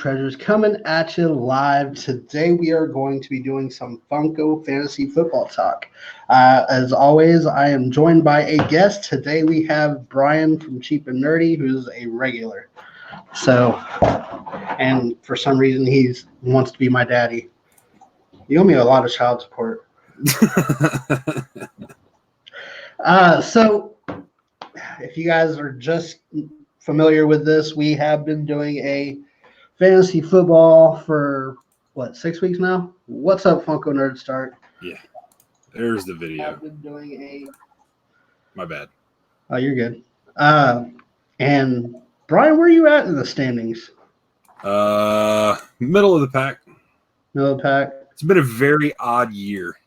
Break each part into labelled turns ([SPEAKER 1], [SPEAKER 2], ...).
[SPEAKER 1] Treasures coming at you live. Today we are going to be doing some Funko Fantasy football talk. As always, I am joined by a guest. Today we have Brian from Cheap and Nerdy, who's a regular. So, and for some reason he wants to be my daddy. You owe me a lot of child support. So, if you guys are just familiar with this, we have been doing a fantasy football for, 6 weeks now? What's up, Funko Nerd Start?
[SPEAKER 2] Yeah, there's the video.
[SPEAKER 1] I've been doing
[SPEAKER 2] My bad.
[SPEAKER 1] Oh, you're good. And Brian, where are you at in the standings?
[SPEAKER 2] Middle of the pack.
[SPEAKER 1] Middle of the pack?
[SPEAKER 2] It's been a very odd year.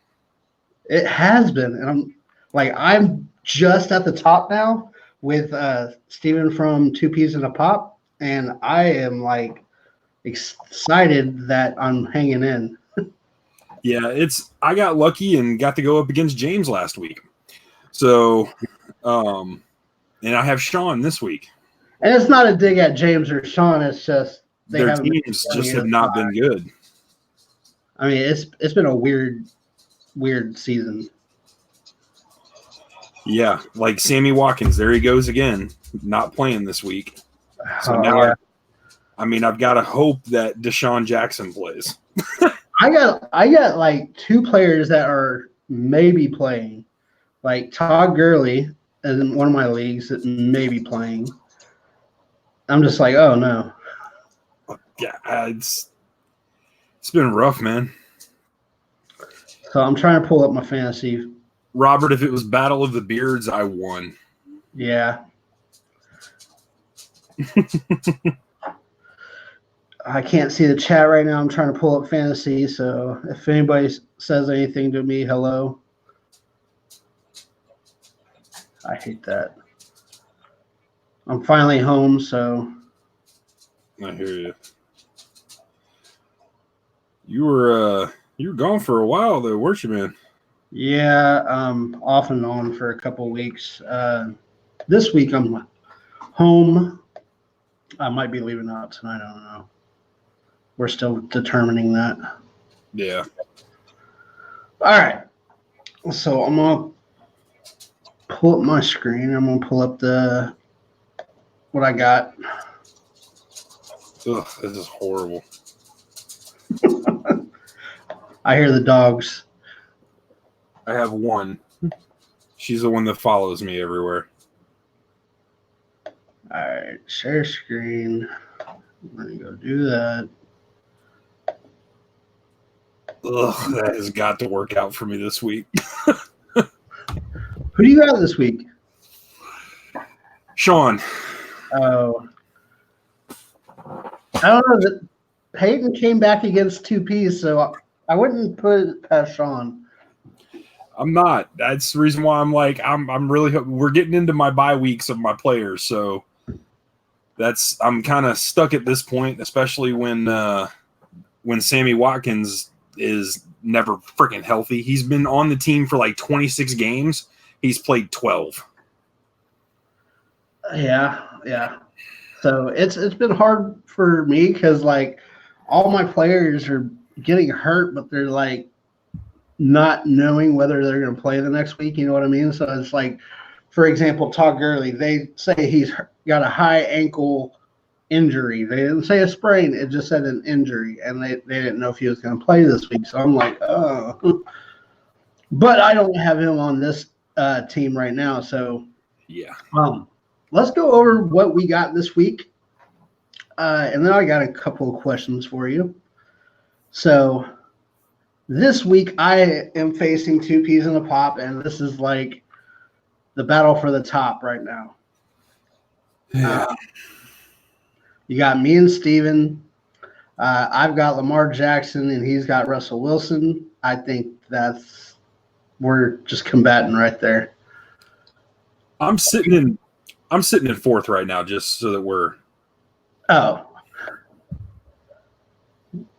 [SPEAKER 1] It has been. And I'm just at the top now with Steven from Two Peas in a Pop. And I am excited that I'm hanging in.
[SPEAKER 2] Yeah, I got lucky and got to go up against James last week. So, and I have Sean this week.
[SPEAKER 1] And it's not a dig at James or Sean. It's just
[SPEAKER 2] their teams just have not been good.
[SPEAKER 1] I mean, it's been a weird season.
[SPEAKER 2] Yeah, like Sammy Watkins, there he goes again, not playing this week. So now, I've got to hope that Deshaun Jackson plays.
[SPEAKER 1] I got two players that are maybe playing, like Todd Gurley in one of my leagues that may be playing. I'm just like, oh no.
[SPEAKER 2] Yeah, it's been rough, man.
[SPEAKER 1] So I'm trying to pull up my fantasy.
[SPEAKER 2] Robert, if it was Battle of the Beards, I won.
[SPEAKER 1] Yeah. I can't see the chat right now. I'm trying to pull up fantasy. So if anybody says anything to me, hello. I hate that. I'm finally home, so.
[SPEAKER 2] I hear you. You were gone for a while though, weren't you, man?
[SPEAKER 1] Yeah, off and on for a couple weeks. This week I'm home. I might be leaving out tonight. I don't know. We're still determining that.
[SPEAKER 2] Yeah.
[SPEAKER 1] All right. So I'm gonna pull up my screen. I'm gonna pull up what I got.
[SPEAKER 2] Ugh, this is horrible.
[SPEAKER 1] I hear the dogs.
[SPEAKER 2] I have one. She's the one that follows me everywhere.
[SPEAKER 1] All right, share screen. I'm gonna go do that.
[SPEAKER 2] Ugh, that has got to work out for me this week.
[SPEAKER 1] Who do you got this week?
[SPEAKER 2] Sean.
[SPEAKER 1] Oh. I don't know. That Peyton came back against 2Ps, so I wouldn't put it past Sean.
[SPEAKER 2] I'm not. That's the reason why I'm really we're getting into my bye weeks of my players, so I'm kind of stuck at this point, especially when Sammy Watkins is never freaking healthy. He's been on the team for 26 games. He's played 12.
[SPEAKER 1] Yeah. So it's been hard for me because all my players are getting hurt, but they're not knowing whether they're going to play the next week. You know what I mean? So it's for example, Todd Gurley, they say he's got a high ankle injury. They didn't say a sprain. It just said an injury, and they didn't know if he was going to play this week. So I'm like, oh. But I don't have him on this team right now. So
[SPEAKER 2] yeah.
[SPEAKER 1] Let's go over what we got this week. And then I got a couple of questions for you. So this week I am facing 2 Peas in a Pop, and this is the battle for the top right now.
[SPEAKER 2] Yeah.
[SPEAKER 1] You got me and Steven. I've got Lamar Jackson, and he's got Russell Wilson. I think we're just combating right there.
[SPEAKER 2] I'm sitting in fourth right now, just so that we're.
[SPEAKER 1] Oh.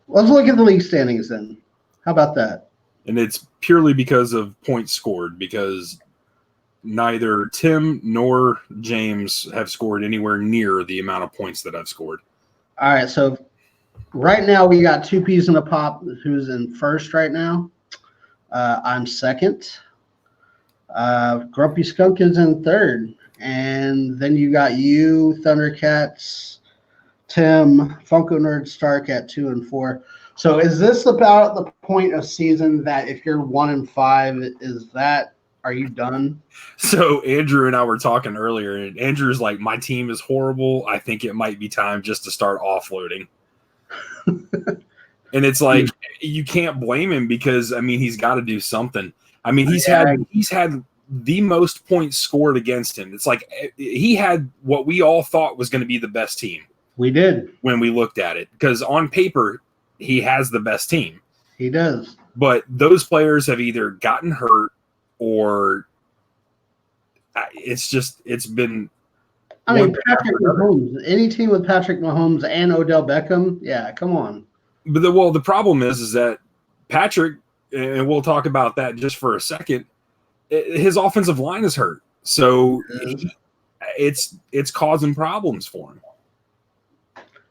[SPEAKER 1] Let's look at the league standings then. How about that?
[SPEAKER 2] And it's purely because of points scored, because neither Tim nor James have scored anywhere near the amount of points that I've scored.
[SPEAKER 1] All right, so right now we got two peas in a pop. Who's in first right now? I'm second. Grumpy Skunk is in third, and then you got you, Thundercats, Tim, Funko Nerd Stark at 2 and 4. So is this about the point of season that if you're 1 and 5, are you done?
[SPEAKER 2] So Andrew and I were talking earlier, and Andrew's like, my team is horrible. I think it might be time just to start offloading. And it's like, you can't blame him because, I mean, he's got to do something. I mean, he's had the most points scored against him. It's like he had what we all thought was going to be the best team.
[SPEAKER 1] We did.
[SPEAKER 2] When we looked at it. Because on paper, he has the best team.
[SPEAKER 1] He does.
[SPEAKER 2] But those players have either gotten hurt or it's been.
[SPEAKER 1] I mean, Patrick Mahomes. Any team with Patrick Mahomes and Odell Beckham, yeah, come on.
[SPEAKER 2] But the problem is that Patrick, and we'll talk about that just for a second, his offensive line is hurt. So it's causing problems for him.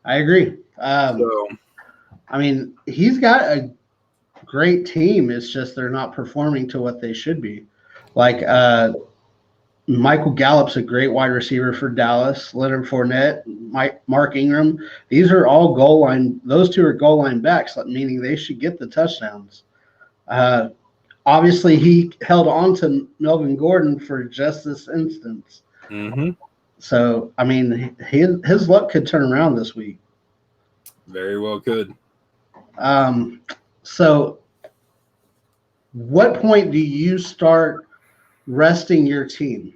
[SPEAKER 1] I agree. I mean, he's got a great team. It's just they're not performing to what they should be. Like Michael Gallup's a great wide receiver for Dallas. Leonard Fournette, Mark Ingram. These are all goal line. Those two are goal line backs, meaning they should get the touchdowns. Obviously, he held on to Melvin Gordon for just this instance.
[SPEAKER 2] Mm-hmm.
[SPEAKER 1] So, I mean, his luck could turn around this week.
[SPEAKER 2] Very well could.
[SPEAKER 1] So, what point do you start resting your team?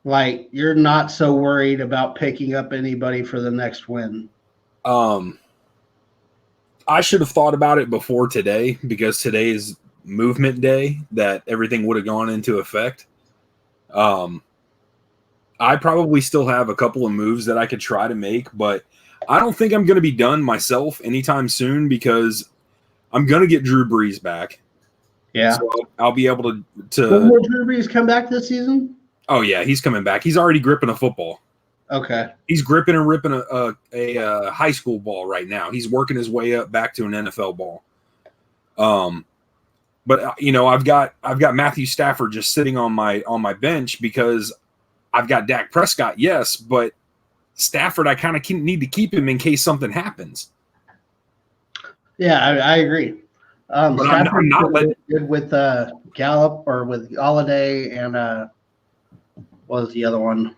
[SPEAKER 1] Like, you're not so worried about picking up anybody for the next win.
[SPEAKER 2] I should have thought about it before today because today is movement day that everything would have gone into effect. I probably still have a couple of moves that I could try to make, but I don't think I'm going to be done myself anytime soon because I'm going to get Drew Brees back.
[SPEAKER 1] Yeah.
[SPEAKER 2] So I'll be able to.
[SPEAKER 1] Will Drew Brees come back this season?
[SPEAKER 2] Oh, yeah, he's coming back. He's already gripping a football.
[SPEAKER 1] Okay.
[SPEAKER 2] He's gripping and ripping a high school ball right now. He's working his way up back to an NFL ball. But you know, I've got Matthew Stafford just sitting on my bench because I've got Dak Prescott, yes, but Stafford I kind of need to keep him in case something happens.
[SPEAKER 1] Yeah, I agree.
[SPEAKER 2] But I'm not letting
[SPEAKER 1] good with Gallup or with Galladay and what was the other one?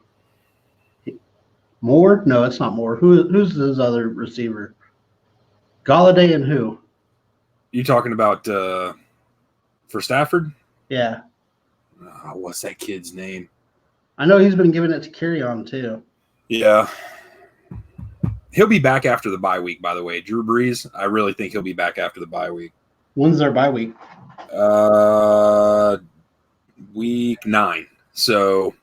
[SPEAKER 1] Moore? No, it's not Moore. Who's his other receiver? Galladay and who?
[SPEAKER 2] You talking about for Stafford?
[SPEAKER 1] Yeah.
[SPEAKER 2] What's that kid's name?
[SPEAKER 1] I know he's been giving it to Kerryon too.
[SPEAKER 2] Yeah. He'll be back after the bye week, by the way. Drew Brees, I really think he'll be back after the bye week.
[SPEAKER 1] When's their bye week?
[SPEAKER 2] Week 9. So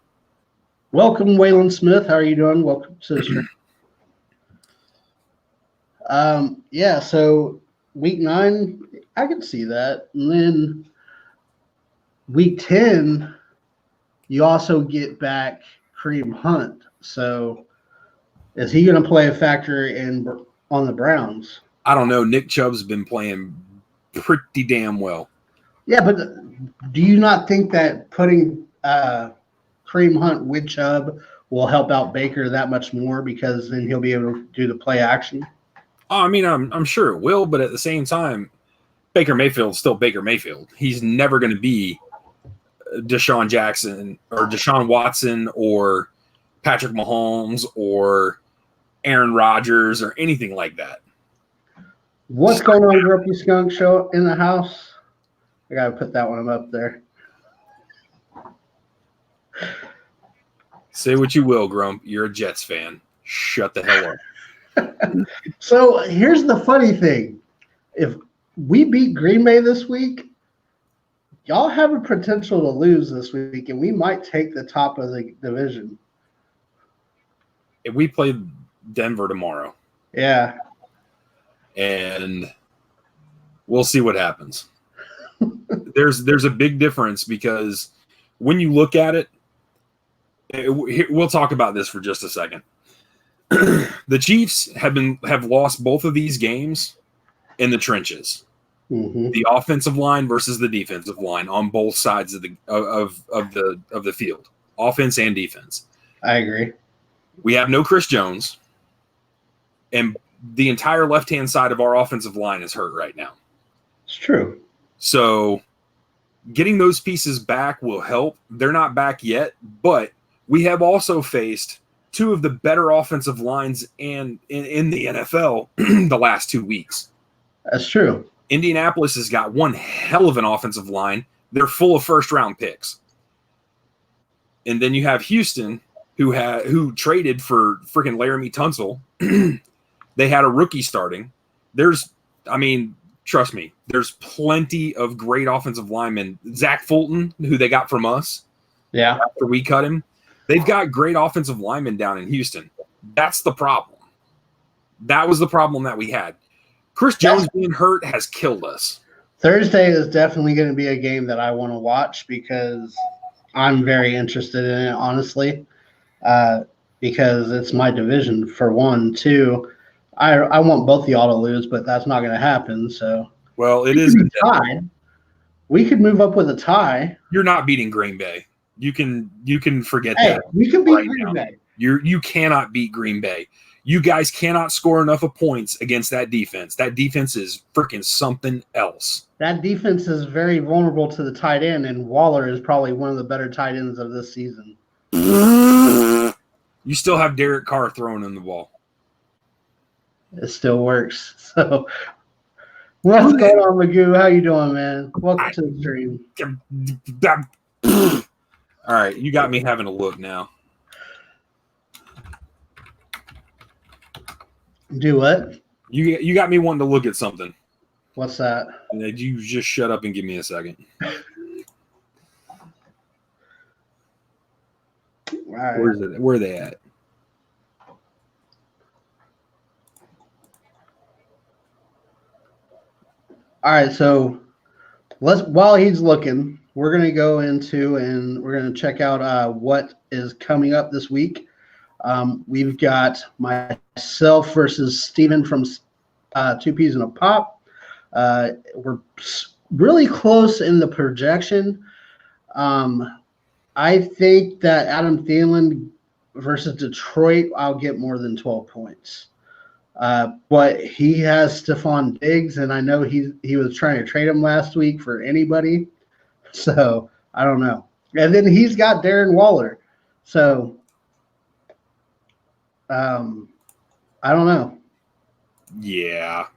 [SPEAKER 1] welcome, Waylon Smith. How are you doing? Welcome to the stream. Yeah, so week 9, I can see that. And then week 10, you also get back Kareem Hunt. So is he going to play a factor on the Browns?
[SPEAKER 2] I don't know. Nick Chubb's been playing pretty damn well.
[SPEAKER 1] Yeah, but do you not think that putting Kareem Hunt with Chubb will help out Baker that much more because then he'll be able to do the play action?
[SPEAKER 2] Oh, I mean, I'm sure it will, but at the same time, Baker Mayfield's still Baker Mayfield. He's never going to be Deshaun Jackson or Deshaun Watson or Patrick Mahomes or Aaron Rodgers or anything like that.
[SPEAKER 1] What's going on, Grumpy Skunk Show in the house? I got to put that one up there.
[SPEAKER 2] Say what you will, Grump. You're a Jets fan. Shut the hell up.
[SPEAKER 1] So here's the funny thing. If we beat Green Bay this week, y'all have a potential to lose this week, and we might take the top of the division.
[SPEAKER 2] If we play Denver tomorrow.
[SPEAKER 1] Yeah.
[SPEAKER 2] And we'll see what happens. There's a big difference because when you look at it, we'll talk about this for just a second. The Chiefs have lost both of these games in the trenches.
[SPEAKER 1] Mm-hmm.
[SPEAKER 2] The offensive line versus the defensive line on both sides of the field, offense and defense.
[SPEAKER 1] I agree.
[SPEAKER 2] We have no Chris Jones, and the entire left-hand side of our offensive line is hurt right now.
[SPEAKER 1] It's true.
[SPEAKER 2] So getting those pieces back will help. They're not back yet, but we have also faced two of the better offensive lines in the NFL the last 2 weeks.
[SPEAKER 1] That's true.
[SPEAKER 2] Indianapolis has got one hell of an offensive line. They're full of first-round picks. And then you have Houston, who traded for freaking Laramie Tunsil. They had a rookie starting. Trust me, there's plenty of great offensive linemen. Zach Fulton, who they got from us, after we cut him, they've got great offensive linemen down in Houston. That's the problem. That was the problem that we had. Chris Jones being hurt has killed us.
[SPEAKER 1] Thursday is definitely going to be a game that I want to watch because I'm very interested in it, honestly, because it's my division for one. Two, I want both y'all to lose, but that's not going to happen. So,
[SPEAKER 2] well, it is
[SPEAKER 1] tied. We could move up with a tie.
[SPEAKER 2] You're not beating Green Bay. You can forget
[SPEAKER 1] hey,
[SPEAKER 2] that.
[SPEAKER 1] We can beat Green Bay.
[SPEAKER 2] You cannot beat Green Bay. You guys cannot score enough of points against that defense. That defense is freaking something else.
[SPEAKER 1] That defense is very vulnerable to the tight end, and Waller is probably one of the better tight ends of this season.
[SPEAKER 2] You still have Derek Carr throwing in the ball.
[SPEAKER 1] It still works. So, what's going on, Magoo? How you doing, man? Welcome to the stream.
[SPEAKER 2] All right, you got me having a look now.
[SPEAKER 1] Do what?
[SPEAKER 2] You got me wanting to look at something.
[SPEAKER 1] What's that?
[SPEAKER 2] You just shut up and give me a second.
[SPEAKER 1] All right.
[SPEAKER 2] Where are they at?
[SPEAKER 1] All right, so while he's looking, we're going to go into and we're going to check out what is coming up this week. We've got myself versus Steven from Two Peas in a Pop. We're really close in the projection. I think that Adam Thielen versus Detroit, I'll get more than 12 points. But he has Stephon Diggs, and I know he was trying to trade him last week for anybody. So I don't know. And then he's got Darren Waller. So I don't know.
[SPEAKER 2] Yeah.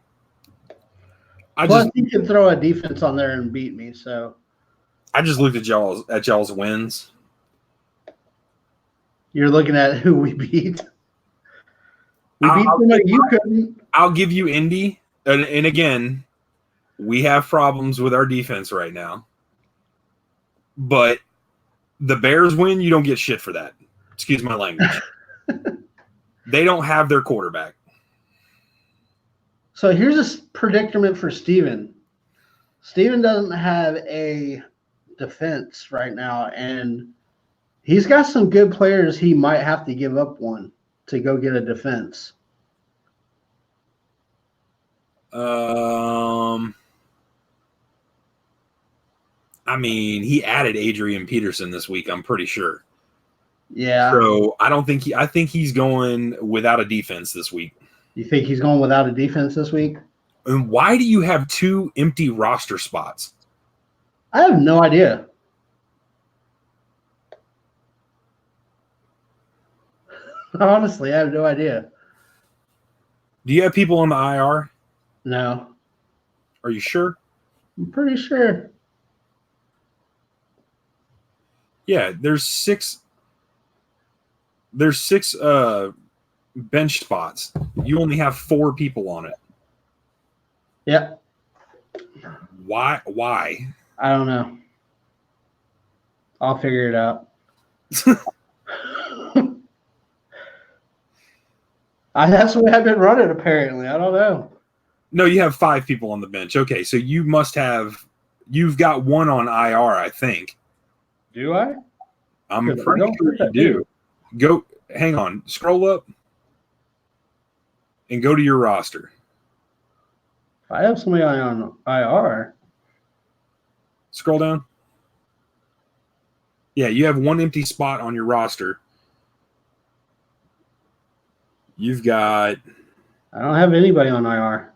[SPEAKER 1] Plus, he can throw a defense on there and beat me. So
[SPEAKER 2] I just looked at y'all's wins.
[SPEAKER 1] You're looking at who we beat. We beat somebody you couldn't.
[SPEAKER 2] I'll give you Indy, and again, we have problems with our defense right now. But the Bears win, you don't get shit for that. Excuse my language. They don't have their quarterback.
[SPEAKER 1] So here's a predicament for Steven. Steven doesn't have a defense right now, and he's got some good players. He might have to give up one to go get a defense.
[SPEAKER 2] He added Adrian Peterson this week, I'm pretty sure.
[SPEAKER 1] Yeah.
[SPEAKER 2] So I think he's going without a defense this week.
[SPEAKER 1] You think he's going without a defense this week?
[SPEAKER 2] And why do you have 2 empty roster spots?
[SPEAKER 1] I have no idea. Honestly, I have no idea.
[SPEAKER 2] Do you have people on the IR?
[SPEAKER 1] No.
[SPEAKER 2] Are you sure?
[SPEAKER 1] I'm pretty sure.
[SPEAKER 2] Yeah, there's 6 bench spots. You only have 4 people on it.
[SPEAKER 1] Yep.
[SPEAKER 2] Why?
[SPEAKER 1] I don't know. I'll figure it out. That's the way I've been running, apparently. I don't know.
[SPEAKER 2] No, you have 5 people on the bench. Okay, so you've got 1 on IR, I think.
[SPEAKER 1] Do I?
[SPEAKER 2] I'm pretty sure you do. Go, hang on, scroll up. and go to your roster.
[SPEAKER 1] If I have somebody on IR.
[SPEAKER 2] Scroll down. Yeah, you have one empty spot on your roster. You've got...
[SPEAKER 1] I don't have anybody on IR.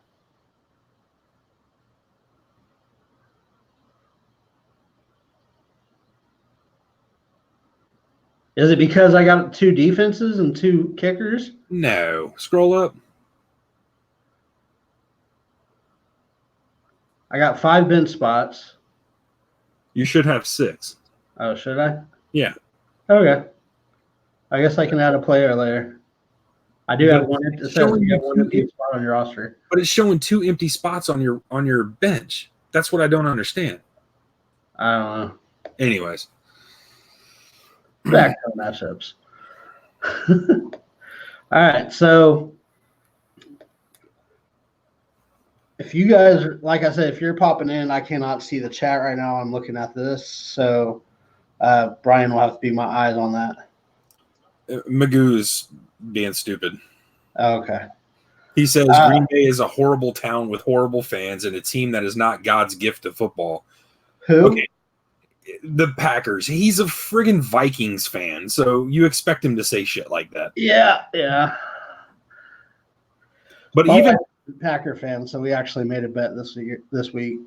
[SPEAKER 1] Is it because I got 2 defenses and 2 kickers?
[SPEAKER 2] No. Scroll up.
[SPEAKER 1] I got 5 bench spots.
[SPEAKER 2] You should have 6.
[SPEAKER 1] Oh, should I?
[SPEAKER 2] Yeah.
[SPEAKER 1] Okay. I guess I can add a player there. I do have one. It says you have one empty spot on your roster,
[SPEAKER 2] but it's showing 2 empty spots on your bench. That's what I don't understand.
[SPEAKER 1] I don't know.
[SPEAKER 2] Anyways,
[SPEAKER 1] back to matchups. All right, so if you guys, like I said, if you're popping in, I cannot see the chat right now. I'm looking at this, so Bryan will have to be my eyes on that.
[SPEAKER 2] Magoo's being stupid.
[SPEAKER 1] Okay.
[SPEAKER 2] He says Green Bay is a horrible town with horrible fans and a team that is not God's gift to football.
[SPEAKER 1] Who?
[SPEAKER 2] Okay. The Packers. He's a friggin' Vikings fan, so you expect him to say shit like that.
[SPEAKER 1] Yeah, yeah.
[SPEAKER 2] But even
[SPEAKER 1] Packer fan, so we actually made a bet this week.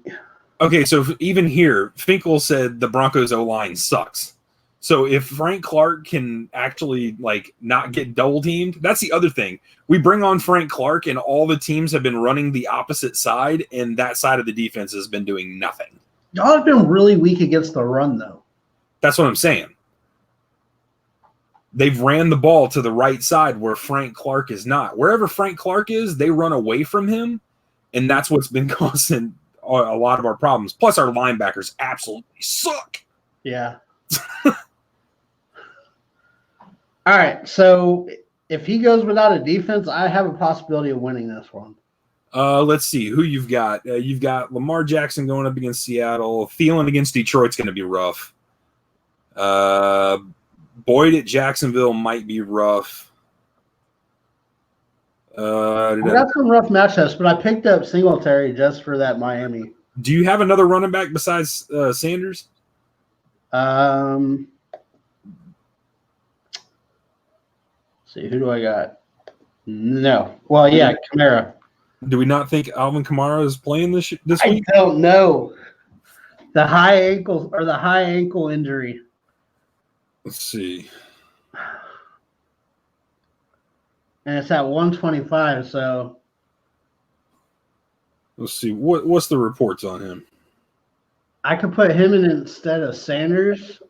[SPEAKER 2] Okay, so even here, Finkel said the Broncos O-line sucks. So if Frank Clark can actually not get double teamed, that's the other thing. We bring on Frank Clark, and all the teams have been running the opposite side, and that side of the defense has been doing nothing.
[SPEAKER 1] Y'all have been really weak against the run, though.
[SPEAKER 2] That's what I'm saying. They've ran the ball to the right side where Frank Clark is not. Wherever Frank Clark is, they run away from him, and that's what's been causing a lot of our problems. Plus, our linebackers absolutely suck.
[SPEAKER 1] Yeah. All right, so if he goes without a defense, I have a possibility of winning this one.
[SPEAKER 2] Let's see who you've got. You've got Lamar Jackson going up against Seattle. Thielen against Detroit's going to be rough. Boyd at Jacksonville might be rough.
[SPEAKER 1] I got some rough matchups, but I picked up Singletary just for that Miami.
[SPEAKER 2] Do you have another running back besides Sanders?
[SPEAKER 1] See, who do I got? No. Well, yeah, Kamara.
[SPEAKER 2] Do we not think Alvin Kamara is playing this
[SPEAKER 1] I
[SPEAKER 2] week?
[SPEAKER 1] don't know. The high ankle injury.
[SPEAKER 2] Let's see.
[SPEAKER 1] And it's at 125, so
[SPEAKER 2] Let's see. What's the reports on him?
[SPEAKER 1] I could put him in instead of Sanders.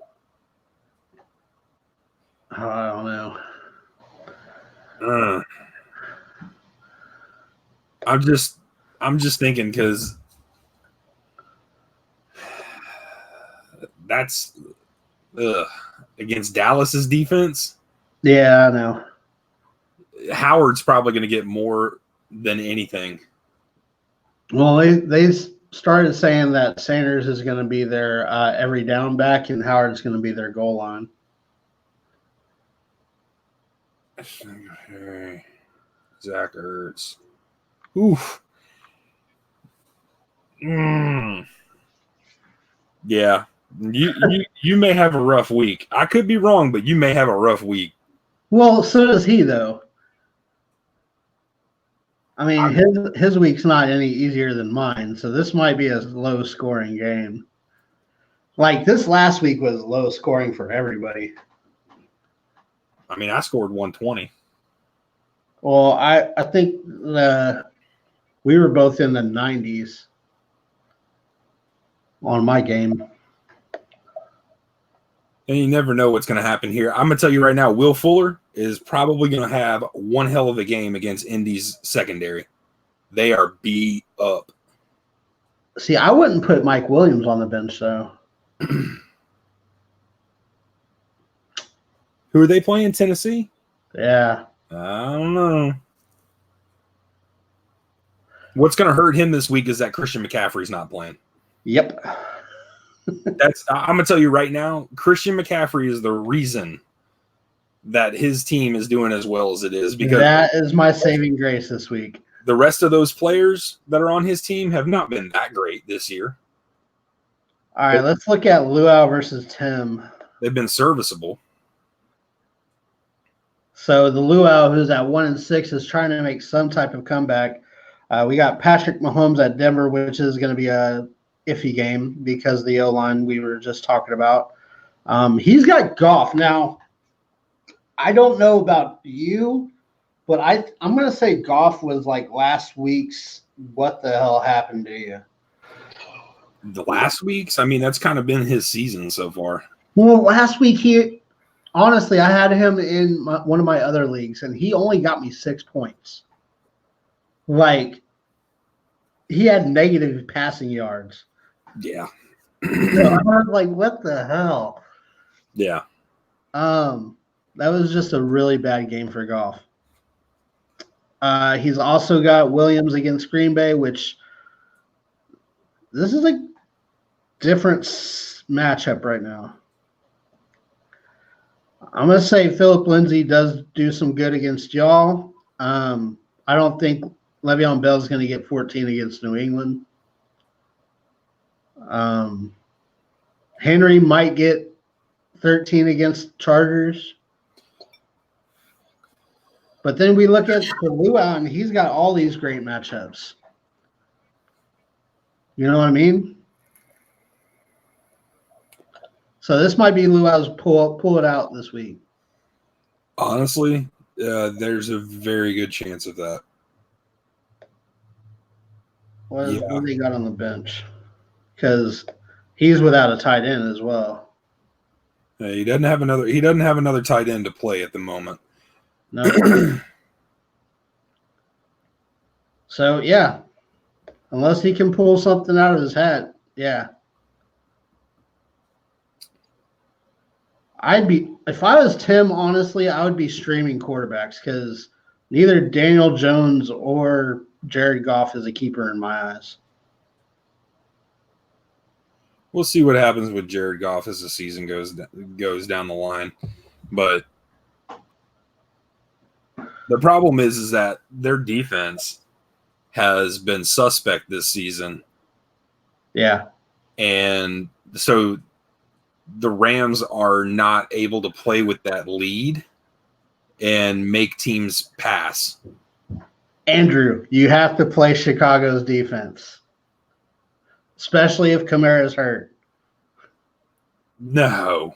[SPEAKER 1] Oh, I don't know.
[SPEAKER 2] I'm just thinking because that's against Dallas's defense.
[SPEAKER 1] Yeah, I know.
[SPEAKER 2] Howard's probably going to get more than anything.
[SPEAKER 1] Well, they started saying that Sanders is going to be their every down back and Howard's going to be their goal line.
[SPEAKER 2] Zach Ertz. Oof. Yeah. You may have a rough week. I could be wrong, but you may have a rough week.
[SPEAKER 1] Well, so does he, though. I mean, his week's not any easier than mine, so this might be a low-scoring game. Like, this last week was low-scoring for everybody.
[SPEAKER 2] I mean, I scored 120.
[SPEAKER 1] Well, I think we were both in the 90s on my game.
[SPEAKER 2] And you never know what's going to happen here. I'm going to tell you right now, Will Fuller is probably going to have one hell of a game against Indy's secondary. They are beat up.
[SPEAKER 1] See, I wouldn't put Mike Williams on the bench, though.
[SPEAKER 2] Who are they playing? Tennessee?
[SPEAKER 1] Yeah.
[SPEAKER 2] I don't know. What's going to hurt him this week is that Christian McCaffrey's not playing.
[SPEAKER 1] Yep.
[SPEAKER 2] I'm going to tell you right now, Christian McCaffrey is the reason that his team is doing as well as it is, because
[SPEAKER 1] that is my saving grace this week.
[SPEAKER 2] The rest of those players that are on his team have not been that great this year.
[SPEAKER 1] All right, let's look at Luau versus Tim.
[SPEAKER 2] They've been serviceable.
[SPEAKER 1] So the Luau, who's at 1-6, is trying to make some type of comeback. We got Patrick Mahomes at Denver, which is going to be a iffy game because the O-line we were just talking about. He's got Goff. Now, I don't know about you, but I'm going to say Goff was like last week's what the hell happened to you?
[SPEAKER 2] The last week's? I mean, that's kind of been his season so far.
[SPEAKER 1] Well, last week, honestly, I had him in one of my other leagues, and he only got me 6 points. Like, he had negative passing yards.
[SPEAKER 2] Yeah.
[SPEAKER 1] So I was like, what the hell?
[SPEAKER 2] Yeah.
[SPEAKER 1] That was just a really bad game for Goff. He's also got Williams against Green Bay, which this is a different matchup right now. I'm going to say Philip Lindsay does do some good against y'all. I don't think Le'Veon Bell is going to get 14 against New England. Henry might get 13 against Chargers. But then we look at Luau, and he's got all these great matchups. You know what I mean? So this might be Luau's pull it out this week.
[SPEAKER 2] Honestly, there's a very good chance of that.
[SPEAKER 1] What do they got on the bench? Because he's without a tight end as well.
[SPEAKER 2] He doesn't have another tight end to play at the moment.
[SPEAKER 1] No. So yeah, unless he can pull something out of his hat, yeah. If I was Tim, honestly, I would be streaming quarterbacks because neither Daniel Jones or Jared Goff is a keeper in my eyes.
[SPEAKER 2] We'll see what happens with Jared Goff as the season goes down the line. But the problem is that their defense has been suspect this season.
[SPEAKER 1] Yeah.
[SPEAKER 2] And so the Rams are not able to play with that lead and make teams pass.
[SPEAKER 1] Andrew, you have to play Chicago's defense, especially if Kamara's hurt.
[SPEAKER 2] No.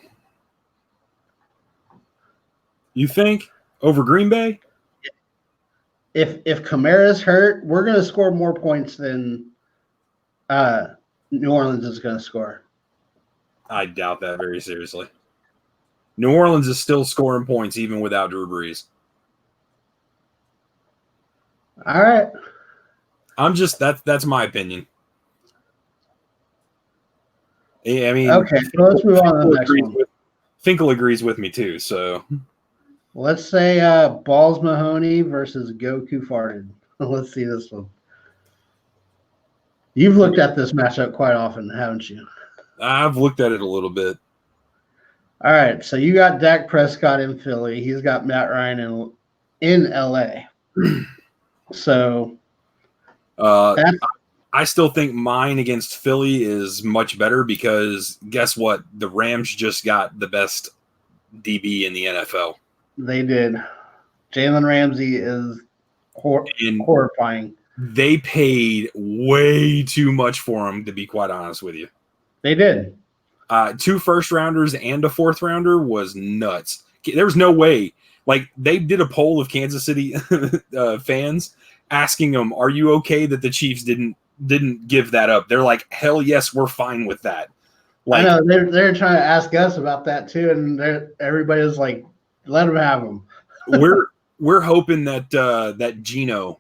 [SPEAKER 2] You think over Green Bay?
[SPEAKER 1] If Kamara's hurt, we're going to score more points than New Orleans is going to score.
[SPEAKER 2] I doubt that very seriously. New Orleans is still scoring points even without Drew Brees.
[SPEAKER 1] All right.
[SPEAKER 2] That's my opinion. I mean,
[SPEAKER 1] okay, so let's move on to the next one.
[SPEAKER 2] Finkel agrees with me too, so
[SPEAKER 1] let's say Balls Mahoney versus Goku Farted. Let's see this one. You've looked at this matchup quite often, haven't you?
[SPEAKER 2] I've looked at it a little bit.
[SPEAKER 1] All right, so you got Dak Prescott in Philly. He's got Matt Ryan in LA. So
[SPEAKER 2] I still think mine against Philly is much better because guess what? The Rams just got the best DB in the NFL.
[SPEAKER 1] They did. Jalen Ramsey is horrifying.
[SPEAKER 2] They paid way too much for him, to be quite honest with you.
[SPEAKER 1] They did.
[SPEAKER 2] 2 first-rounders and a 4th-rounder was nuts. There was no way. Like, they did a poll of Kansas City fans asking them, are you okay that the Chiefs didn't give that up? They're like, hell yes, we're fine with that. Like,
[SPEAKER 1] I know they're trying to ask us about that too, and everybody's like, let them have them.
[SPEAKER 2] we're hoping that that Geno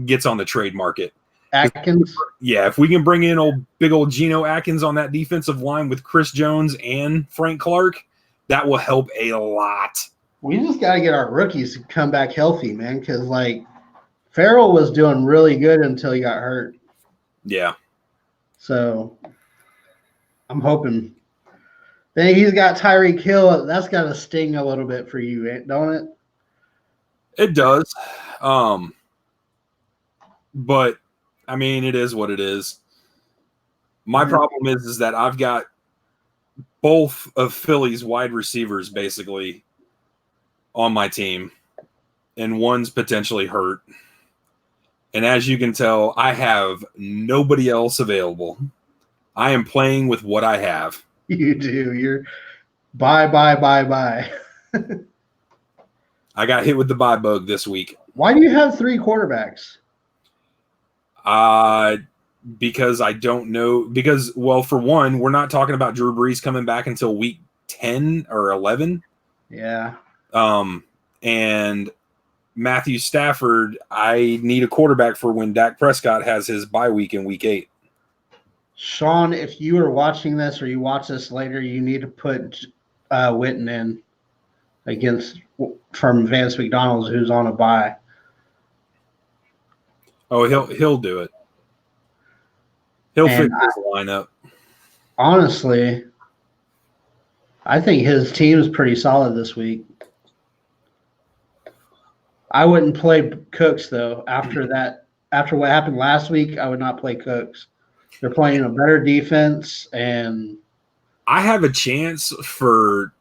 [SPEAKER 2] gets on the trade market.
[SPEAKER 1] Atkins.
[SPEAKER 2] Yeah, if we can bring in big old Geno Atkins on that defensive line with Chris Jones and Frank Clark, that will help a lot.
[SPEAKER 1] We just got to get our rookies to come back healthy, man, because like Farrell was doing really good until he got hurt.
[SPEAKER 2] Yeah.
[SPEAKER 1] So I'm hoping. Then he's got Tyreek Hill. That's got to sting a little bit for you, don't it?
[SPEAKER 2] It does. But I mean, it is what it is. My problem is that I've got both of Philly's wide receivers basically on my team, and one's potentially hurt. And as you can tell, I have nobody else available. I am playing with what I have.
[SPEAKER 1] You do. You're bye.
[SPEAKER 2] I got hit with the bye bug this week.
[SPEAKER 1] Why do you have 3 quarterbacks?
[SPEAKER 2] Because I don't know. Because, well, for one, we're not talking about Drew Brees coming back until week 10 or 11.
[SPEAKER 1] Yeah.
[SPEAKER 2] And Matthew Stafford, I need a quarterback for when Dak Prescott has his bye week in week 8.
[SPEAKER 1] Sean, if you are watching this or you watch this later, you need to put Witten in from Vance McDonald's, who's on a bye.
[SPEAKER 2] Oh, he'll do it. He'll fix his lineup.
[SPEAKER 1] Honestly, I think his team is pretty solid this week. I wouldn't play Cooks though. After what happened last week, I would not play Cooks. They're playing a better defense, and
[SPEAKER 2] I have a chance for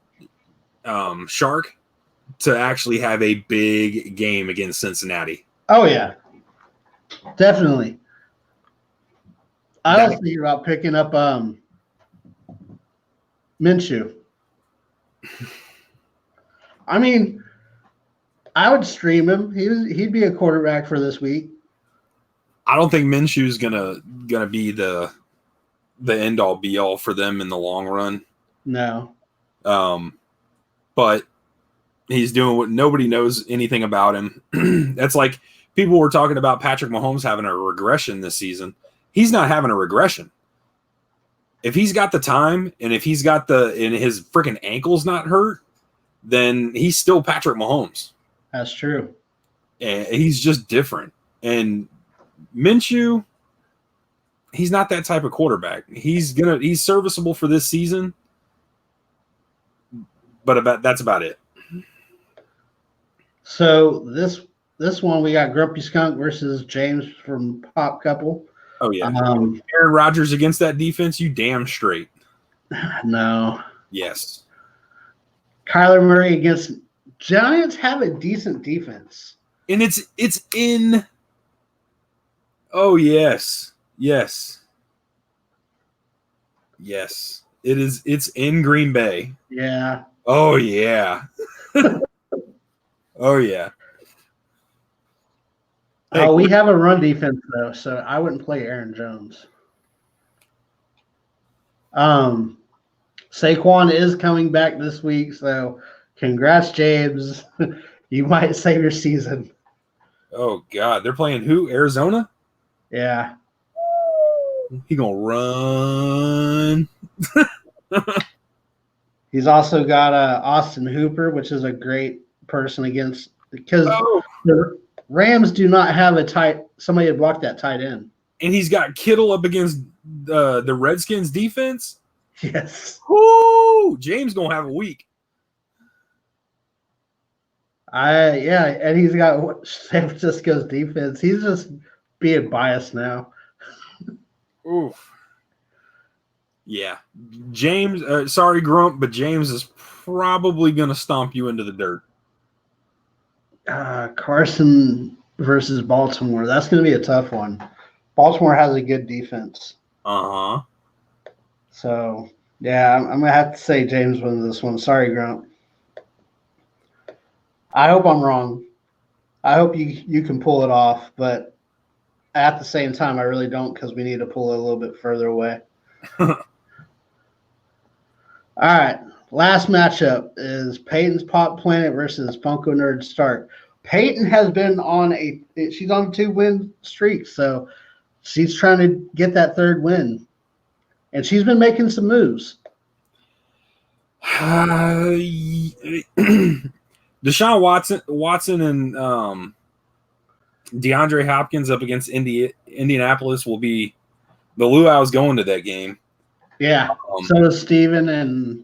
[SPEAKER 2] Shark to actually have a big game against Cincinnati.
[SPEAKER 1] Oh yeah, definitely. I was thinking about picking up Minshew. I mean, I would stream him. He'd be a quarterback for this week.
[SPEAKER 2] I don't think Minshew's gonna be the end all be all for them in the long run.
[SPEAKER 1] No.
[SPEAKER 2] But he's doing what nobody knows anything about him. That's like people were talking about Patrick Mahomes having a regression this season. He's not having a regression. If he's got the time and if he's got and his freaking ankle's not hurt, then he's still Patrick Mahomes.
[SPEAKER 1] That's true.
[SPEAKER 2] And he's just different. And Minshew, he's not that type of quarterback. He's serviceable for this season, but that's about it.
[SPEAKER 1] So this one we got Grumpy Skunk versus James from Pop Couple.
[SPEAKER 2] Oh yeah, Aaron Rodgers against that defense, you damn straight.
[SPEAKER 1] No.
[SPEAKER 2] Yes.
[SPEAKER 1] Kyler Murray against Giants have a decent defense,
[SPEAKER 2] and it's in. Oh yes. It is. It's in Green Bay.
[SPEAKER 1] Yeah.
[SPEAKER 2] Oh yeah. Oh yeah.
[SPEAKER 1] Oh, we have a run defense though, so I wouldn't play Aaron Jones. Saquon is coming back this week, so congrats, James. You might save your season.
[SPEAKER 2] Oh God, they're playing who? Arizona?
[SPEAKER 1] Yeah.
[SPEAKER 2] He gonna run.
[SPEAKER 1] He's also got Austin Hooper, which is a great person against because the Rams do not have somebody to block that tight end.
[SPEAKER 2] And he's got Kittle up against the Redskins defense.
[SPEAKER 1] Yes.
[SPEAKER 2] Woo! James gonna have a week.
[SPEAKER 1] And he's got San Francisco's defense. He's just being biased now.
[SPEAKER 2] Oof. Yeah. James, sorry, Grump, but James is probably going to stomp you into the dirt.
[SPEAKER 1] Carson versus Baltimore. That's going to be a tough one. Baltimore has a good defense.
[SPEAKER 2] Uh-huh.
[SPEAKER 1] So, yeah, I'm going to have to say James wins this one. Sorry, Grump. I hope I'm wrong. I hope you can pull it off, but at the same time, I really don't because we need to pull it a little bit further away. All right, last matchup is Peyton's Pop Planet versus Funko Nerd Stark. Peyton has been she's on a 2-win streak, so she's trying to get that 3rd win, and she's been making some moves.
[SPEAKER 2] Deshaun Watson and DeAndre Hopkins up against Indianapolis will be the luau's going to that game.
[SPEAKER 1] Yeah, so is Steven and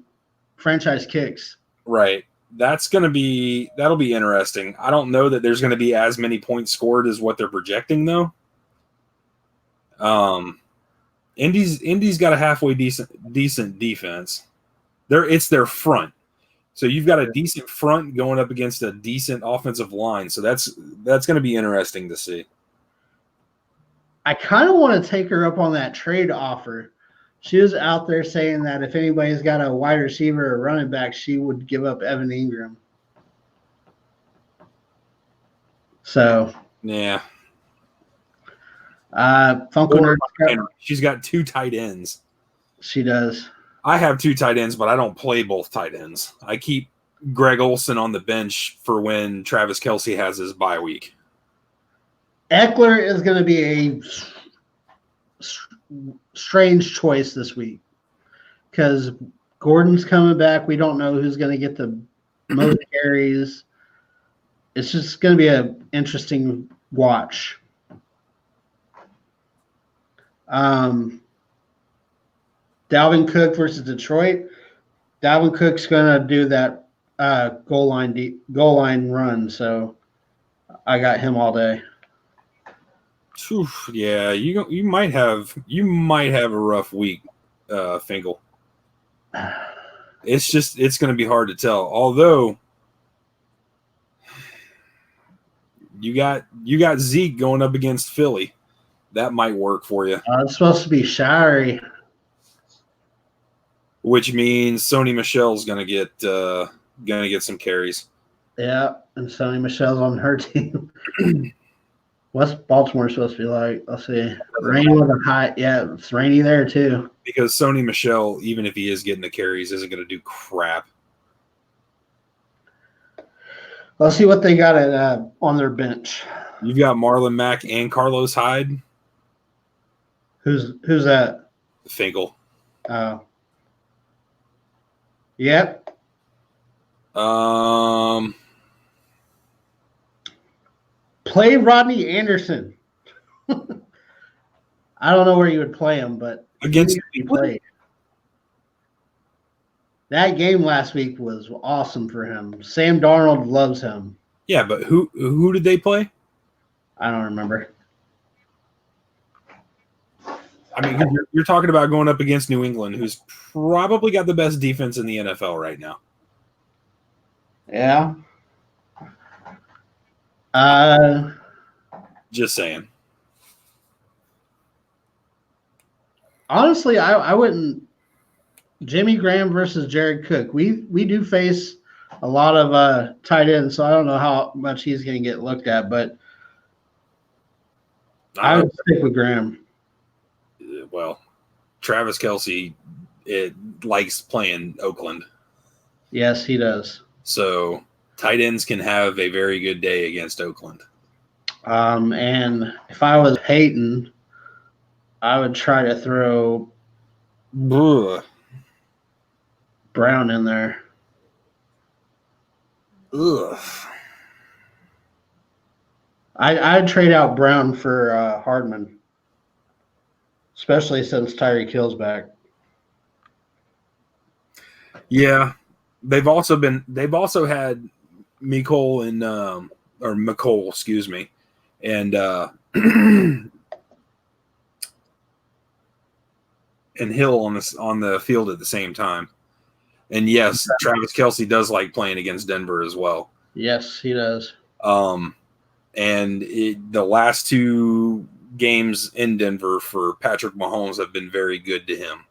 [SPEAKER 1] franchise kicks.
[SPEAKER 2] Right. That'll be interesting. I don't know that there's going to be as many points scored as what they're projecting, though. Indy's got a halfway decent defense. It's their front. So you've got a decent front going up against a decent offensive line. So that's going to be interesting to see.
[SPEAKER 1] I kind of want to take her up on that trade offer. She was out there saying that if anybody's got a wide receiver or running back, she would give up Evan Ingram. So
[SPEAKER 2] yeah,
[SPEAKER 1] Funko Nerd.
[SPEAKER 2] She's got 2 tight ends.
[SPEAKER 1] She does.
[SPEAKER 2] I have 2 tight ends, but I don't play both tight ends. I keep Greg Olsen on the bench for when Travis Kelce has his bye week.
[SPEAKER 1] Eckler is going to be a strange choice this week because Gordon's coming back. We don't know who's going to get the most carries. It's just going to be an interesting watch. Dalvin Cook versus Detroit. Dalvin Cook's going to do that goal line run, so I got him all day.
[SPEAKER 2] Oof, yeah, you might have a rough week, Finkel. It's going to be hard to tell. Although you got Zeke going up against Philly, that might work for you.
[SPEAKER 1] It's supposed to be showery,
[SPEAKER 2] which means Sony Michel's going to get some carries.
[SPEAKER 1] Yeah, and Sony Michel's on her team. What's Baltimore supposed to be like? Let's see. Rainy with a high. Yeah, it's rainy there too.
[SPEAKER 2] Because Sony Michel, even if he is getting the carries, isn't going to do crap.
[SPEAKER 1] Let's see what they got on their bench.
[SPEAKER 2] You've got Marlon Mack and Carlos Hyde.
[SPEAKER 1] Who's that?
[SPEAKER 2] Finkel.
[SPEAKER 1] Oh. Yep. Play Rodney Anderson. I don't know where you would play him, but
[SPEAKER 2] against
[SPEAKER 1] he played. That game last week was awesome for him. Sam Darnold loves him.
[SPEAKER 2] Yeah, but who did they play?
[SPEAKER 1] I don't remember.
[SPEAKER 2] I mean, you're talking about going up against New England, who's probably got the best defense in the NFL right now.
[SPEAKER 1] Yeah.
[SPEAKER 2] Just saying.
[SPEAKER 1] Honestly, I wouldn't. Jimmy Graham versus Jared Cook. We do face a lot of tight ends, so I don't know how much he's going to get looked at, but I would stick with Graham.
[SPEAKER 2] Well, Travis Kelce likes playing Oakland.
[SPEAKER 1] Yes, he does.
[SPEAKER 2] So tight ends can have a very good day against Oakland.
[SPEAKER 1] And if I was Peyton, I would try to throw Brown in there.
[SPEAKER 2] Ugh.
[SPEAKER 1] I'd trade out Brown for Hardman, especially since Tyreek Hill's back.
[SPEAKER 2] Yeah, they've also had Mecole and or McCole, excuse me, and and Hill on the field at the same time. And yes, Travis Kelce does like playing against Denver as well.
[SPEAKER 1] Yes, he does.
[SPEAKER 2] And the last 2 games in Denver for Patrick Mahomes have been very good to him.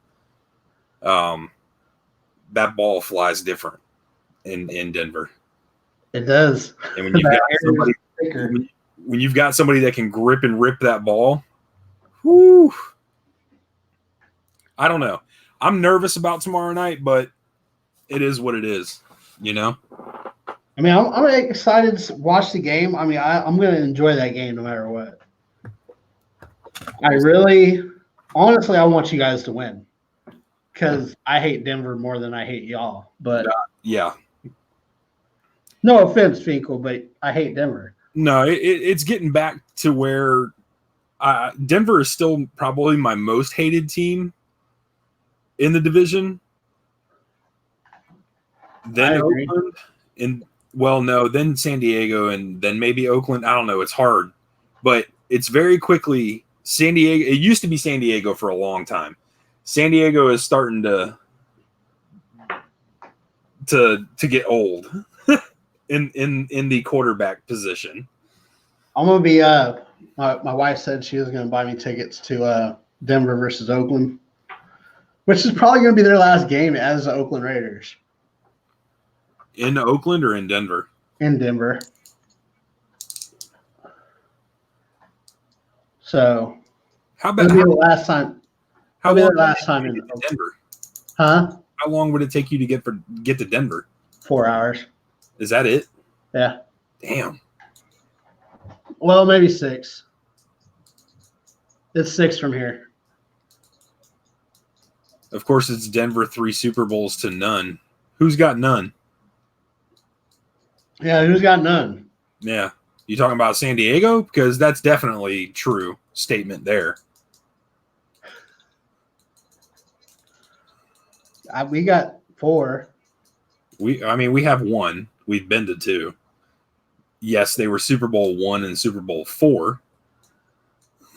[SPEAKER 2] That ball flies different in Denver.
[SPEAKER 1] It does.
[SPEAKER 2] And when you've got somebody that can grip and rip that ball, whoo, I don't know. I'm nervous about tomorrow night, but it is what it is, you know?
[SPEAKER 1] I mean, I'm excited to watch the game. I mean, I'm going to enjoy that game no matter what. Honestly, I want you guys to win because I hate Denver more than I hate y'all. But
[SPEAKER 2] yeah.
[SPEAKER 1] No offense, Finkel, but I hate Denver.
[SPEAKER 2] No, it's getting back to where Denver is still probably my most hated team in the division. then Oakland, and then San Diego, and then maybe Oakland. I don't know. It's hard, but it's very quickly San Diego. It used to be San Diego for a long time. San Diego is starting to get old in the quarterback position.
[SPEAKER 1] I'm gonna be my wife said she was gonna buy me tickets to Denver versus Oakland, which is probably gonna be their last game as the Oakland Raiders.
[SPEAKER 2] In Oakland or in Denver?
[SPEAKER 1] In Denver.
[SPEAKER 2] So
[SPEAKER 1] how about the last time?
[SPEAKER 2] How long
[SPEAKER 1] the last time in
[SPEAKER 2] Denver?
[SPEAKER 1] Huh?
[SPEAKER 2] How long would it take you to get to Denver?
[SPEAKER 1] 4 hours.
[SPEAKER 2] Is that it?
[SPEAKER 1] Yeah.
[SPEAKER 2] Damn.
[SPEAKER 1] Well, maybe 6. It's 6 from here.
[SPEAKER 2] Of course, it's Denver 3 Super Bowls to none. Who's got none?
[SPEAKER 1] Yeah, who's got none?
[SPEAKER 2] Yeah. You talking about San Diego? Because that's definitely true statement there.
[SPEAKER 1] We got 4.
[SPEAKER 2] We have 1. We've been to 2. Yes, they were Super Bowl 1 and Super Bowl 4.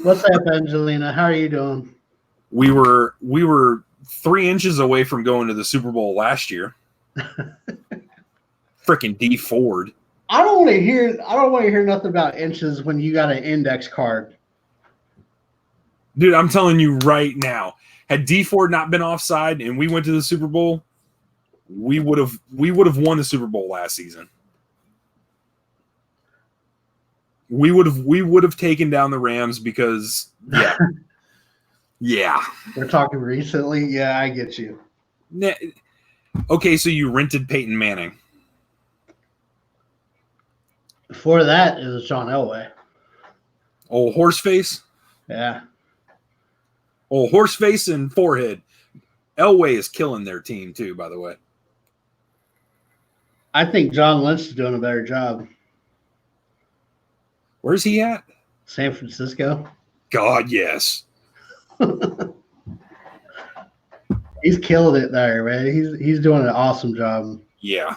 [SPEAKER 1] What's up, Angelina? How are you doing?
[SPEAKER 2] We were 3 inches away from going to the Super Bowl last year. Freaking D Ford.
[SPEAKER 1] I don't want to hear nothing about inches when you got an index card.
[SPEAKER 2] Dude, I'm telling you right now, had D Ford not been offside and we went to the Super Bowl, we would have won the Super Bowl last season. We would have taken down the Rams because yeah.
[SPEAKER 1] We're talking recently. Yeah, I get you.
[SPEAKER 2] Okay, so you rented Peyton Manning.
[SPEAKER 1] Before that, it was John Elway.
[SPEAKER 2] Old horseface?
[SPEAKER 1] Yeah.
[SPEAKER 2] Old horseface and forehead. Elway is killing their team too, by the way.
[SPEAKER 1] I think John Lynch is doing a better job.
[SPEAKER 2] Where's he at?
[SPEAKER 1] San Francisco.
[SPEAKER 2] God, yes.
[SPEAKER 1] He's killed it there, man. He's doing an awesome job.
[SPEAKER 2] Yeah.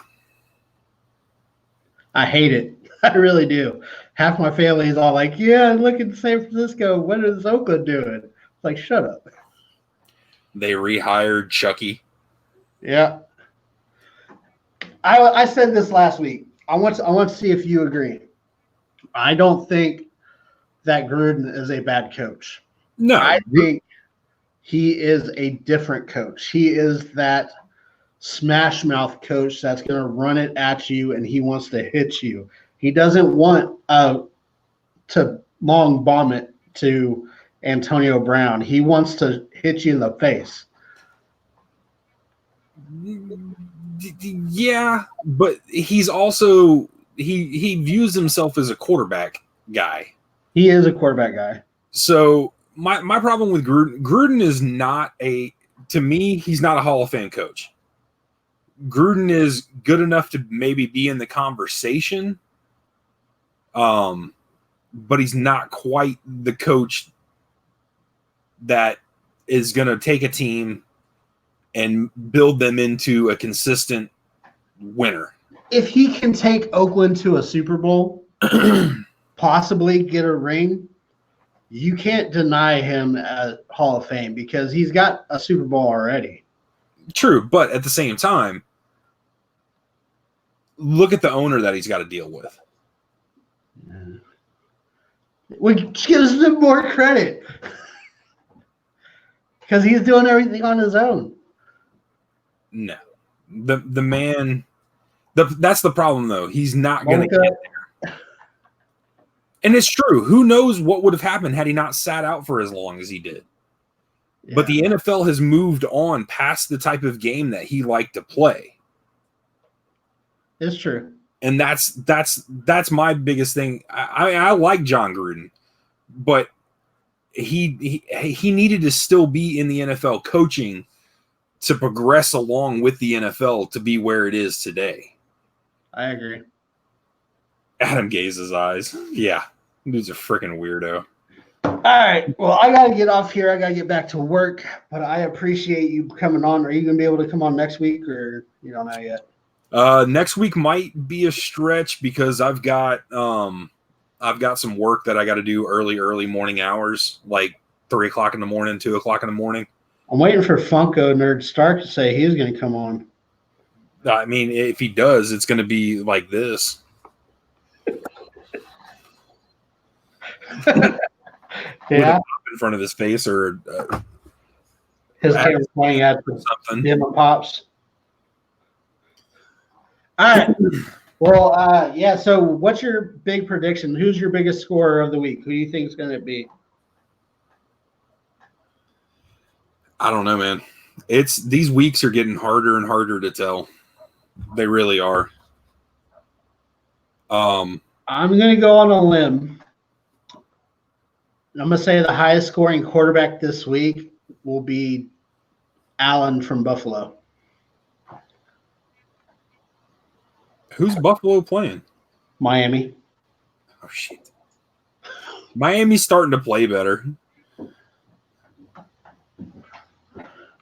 [SPEAKER 1] I hate it. I really do. Half my family is all like, yeah, look at San Francisco. What is Oakland doing? It's like, shut up.
[SPEAKER 2] They rehired Chucky.
[SPEAKER 1] Yeah. I said this last week. I want to see if you agree. I don't think that Gruden is a bad coach.
[SPEAKER 2] No.
[SPEAKER 1] I think he is a different coach. He is that smash mouth coach that's going to run it at you and he wants to hit you. He doesn't want to long bomb it to Antonio Brown. He wants to hit you in the face.
[SPEAKER 2] Yeah, but he's also he views himself as a quarterback guy.
[SPEAKER 1] He is a quarterback guy.
[SPEAKER 2] So my problem with Gruden is not to me, he's not a Hall of Fame coach. Gruden is good enough to maybe be in the conversation. But he's not quite the coach that is going to take a team and build them into a consistent winner.
[SPEAKER 1] If he can take Oakland to a Super Bowl, possibly get a ring, you can't deny him a Hall of Fame because he's got a Super Bowl already.
[SPEAKER 2] True, but at the same time, look at the owner that he's got to deal with.
[SPEAKER 1] Which gives him more credit because he's doing everything on his own.
[SPEAKER 2] No, the man. That's the problem, though. He's not going to get there. And it's true. Who knows what would have happened had he not sat out for as long as he did? Yeah. But the NFL has moved on past the type of game that he liked to play.
[SPEAKER 1] It's true.
[SPEAKER 2] And that's my biggest thing. I like John Gruden, but he needed to still be in the NFL coaching to progress along with the NFL to be where it is today.
[SPEAKER 1] I agree.
[SPEAKER 2] Adam Gaze's eyes. Yeah, dude's a freaking weirdo.
[SPEAKER 1] All right. Well, I got to get off here. I got to get back to work, but I appreciate you coming on. Are you going to be able to come on next week or you don't know yet?
[SPEAKER 2] Next week might be a stretch because I've got some work that I got to do early morning hours, like 3 o'clock in the morning, 2 o'clock in the morning.
[SPEAKER 1] I'm waiting for Funko Nerd Stark to say he's going to come on.
[SPEAKER 2] I mean, if he does, it's going to be like this.
[SPEAKER 1] Yeah,
[SPEAKER 2] in front of his face or
[SPEAKER 1] his camera's pointing at
[SPEAKER 2] something.
[SPEAKER 1] Him and Pops. All right. Well, yeah. So, what's your big prediction? Who's your biggest scorer of the week? Who do you think is going to be?
[SPEAKER 2] I don't know, man. These weeks are getting harder and harder to tell. They really are.
[SPEAKER 1] I'm going to go on a limb. I'm going to say the highest scoring quarterback this week will be Allen from Buffalo.
[SPEAKER 2] Who's Buffalo playing?
[SPEAKER 1] Miami.
[SPEAKER 2] Oh, shit. Miami's starting to play better.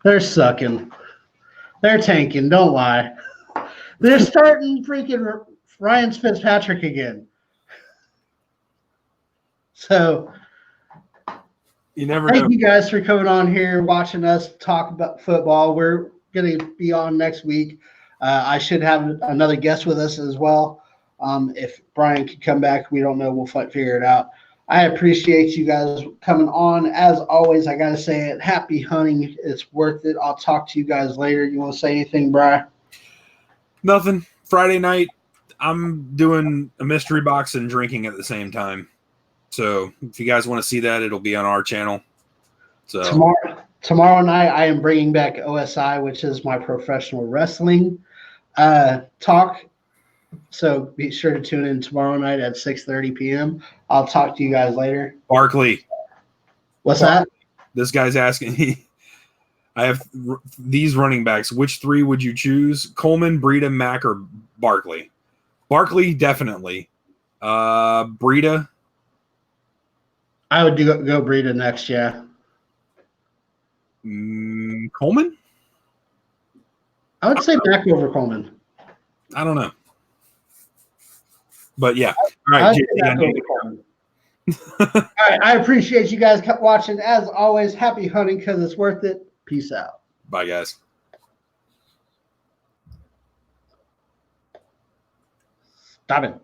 [SPEAKER 1] They're sucking. They're tanking. Don't lie. They're starting freaking Ryan Fitzpatrick again. So,
[SPEAKER 2] you never know.
[SPEAKER 1] Thank you guys for coming on here, watching us talk about football. We're going to be on next week. I should have another guest with us as well. If Bryan could come back, we don't know. We'll figure it out. I appreciate you guys coming on. As always, I got to say it. Happy hunting. It's worth it. I'll talk to you guys later. You want to say anything, Bryan?
[SPEAKER 2] Nothing. Friday night, I'm doing a mystery box and drinking at the same time. So if you guys want to see that, it'll be on our channel. So
[SPEAKER 1] tomorrow night, I am bringing back OSI, which is my professional wrestling talk. So be sure to tune in tomorrow night at 6:30 p.m. I'll talk to you guys later.
[SPEAKER 2] Barkley.
[SPEAKER 1] What's that?
[SPEAKER 2] This guy's asking. I have these running backs. Which three would you choose? Coleman, Breida, Mack, or Barkley? Barkley, definitely. Breida.
[SPEAKER 1] I would go Breida next, yeah.
[SPEAKER 2] Coleman?
[SPEAKER 1] I would say Mack over Coleman.
[SPEAKER 2] I don't know. But yeah. All right.
[SPEAKER 1] All right. I appreciate you guys watching. As always, happy hunting because it's worth it. Peace out.
[SPEAKER 2] Bye, guys.
[SPEAKER 1] Stop it.